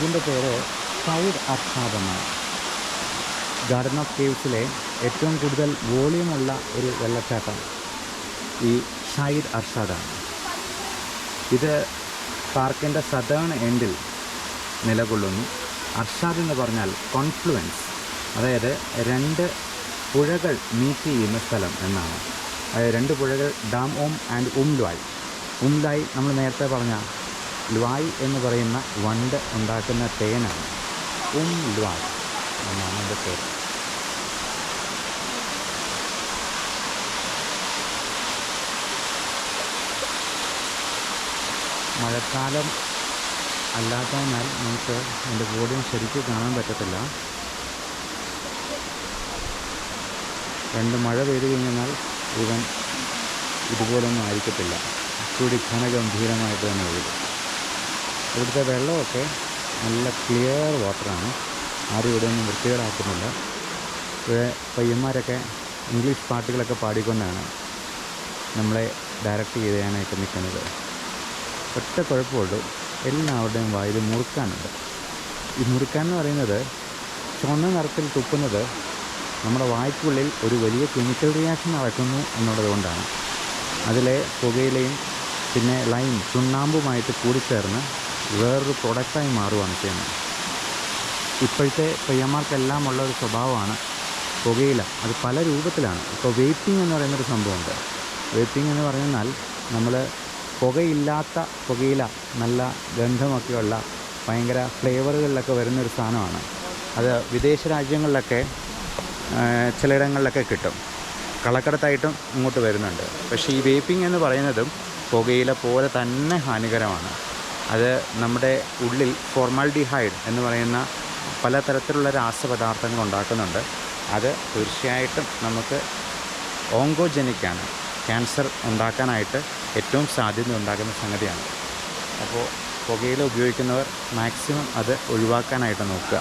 ഇതിൻ്റെ പേര് സൈഡ് അർഷാദ് എന്നാണ്. ഗാർഡൻ ഓഫ് കേവ്സിലെ ഏറ്റവും കൂടുതൽ വോളിയമുള്ള ഒരു വെള്ളച്ചാട്ടം ഈ ഷൈഡ് അർഷാദാണ്. ഇത് പാർക്കിൻ്റെ സദേൺ എൻഡിൽ നിലകൊള്ളുന്നു. അർഷാദ് എന്ന് പറഞ്ഞാൽ കോൺഫ്ലുവൻസ്, അതായത് രണ്ട് പുഴകൾ മീറ്റ് ചെയ്യുന്ന സ്ഥലം എന്നാണ്. അതായത് രണ്ട് പുഴകൾ ഡാം ഓം ആൻഡ് ഉംലായ് നമ്മൾ നേരത്തെ പറഞ്ഞ ലുവായ് എന്ന് പറയുന്ന വണ്ട് ഉണ്ടാക്കുന്ന തേനാണ്. ലുവായ് എന്നാണ് അതിൻ്റെ പേര്. മഴക്കാലം അല്ലാത്തതിനാൽ നമുക്ക് എൻ്റെ ബോഡിയും ശരിക്കും കാണാൻ പറ്റത്തില്ല. രണ്ട് മഴ പെയ്തു കഴിഞ്ഞാൽ ഇവൻ ഇതുപോലൊന്നും ആയിരിക്കത്തില്ല, കൂടി ഘനഗംഭീരമായിട്ട് തന്നെ ഒഴുകും. ഇവിടുത്തെ വെള്ളമൊക്കെ നല്ല ക്ലിയർ വാട്ടറാണ്. ആരും ഇവിടെ ഒന്നും വൃത്തികേടാക്കുന്നില്ല. ഇവിടെ പയ്യന്മാരൊക്കെ ഇംഗ്ലീഷ് പാട്ടുകളൊക്കെ പാടിക്കൊണ്ടാണ് നമ്മളെ ഡയറക്റ്റ് ചെയ്യാനായിട്ട് നിൽക്കുന്നത്. ഒറ്റ കുഴപ്പമുള്ളൂ, എല്ലാവരുടെയും വായിൽ മുറുക്കാനുണ്ട്. ഈ മുറുക്കാൻ എന്ന് പറയുന്നത് ചുവന്ന നിറത്തിൽ തുപ്പുന്നത് നമ്മുടെ വായ്ക്കുള്ളിൽ ഒരു വലിയ കെമിക്കൽ റിയാക്ഷൻ നടക്കുന്നു എന്നുള്ളത് കൊണ്ടാണ്. അതിലെ പുകയിലയും പിന്നെ ലൈം ചുണ്ണാമ്പുമായിട്ട് കൂടിച്ചേർന്ന് വേറൊരു പ്രൊഡക്റ്റായി മാറുകയാണ് ചെയ്യുന്നത്. ഇപ്പോഴത്തെ പയ്യന്മാർക്കെല്ലാം ഉള്ള ഒരു സ്വഭാവമാണ് പുകയില. അത് പല രൂപത്തിലാണ്. ഇപ്പോൾ വെയ്പ്പിംഗ് എന്ന് പറയുന്നൊരു സംഭവമുണ്ട്. വെയ്പ്പിംഗ് എന്ന് പറഞ്ഞാൽ നമ്മൾ പുകയില്ലാത്ത പുകയില, നല്ല ഗന്ധമൊക്കെയുള്ള ഭയങ്കര ഫ്ലേവറുകളിലൊക്കെ വരുന്നൊരു സാധനമാണ്. അത് വിദേശ രാജ്യങ്ങളിലൊക്കെ ചിലയിടങ്ങളിലൊക്കെ കിട്ടും, കളക്കടത്തായിട്ടും ഇങ്ങോട്ട് വരുന്നുണ്ട്. പക്ഷേ ഈ വേപ്പിംഗ് എന്ന് പറയുന്നതും പുകയില പോലെ തന്നെ ഹാനികരമാണ്. അത് നമ്മുടെ ഉള്ളിൽ ഫോർമാൽഡിഹൈഡ് എന്ന് പറയുന്ന പലതരത്തിലുള്ള രാസപദാർത്ഥങ്ങൾ ഉണ്ടാക്കുന്നുണ്ട്. അത് തീർച്ചയായിട്ടും നമുക്ക് ഓങ്കോജനിക്കാണ്, ക്യാൻസർ ഉണ്ടാക്കാനായിട്ട് ഏറ്റവും സാധ്യത ഉണ്ടാക്കുന്ന സംഗതിയാണ്. അപ്പോൾ പുകയില ഉപയോഗിക്കുന്നവർ മാക്സിമം അത് ഒഴിവാക്കാനായിട്ട് നോക്കുക.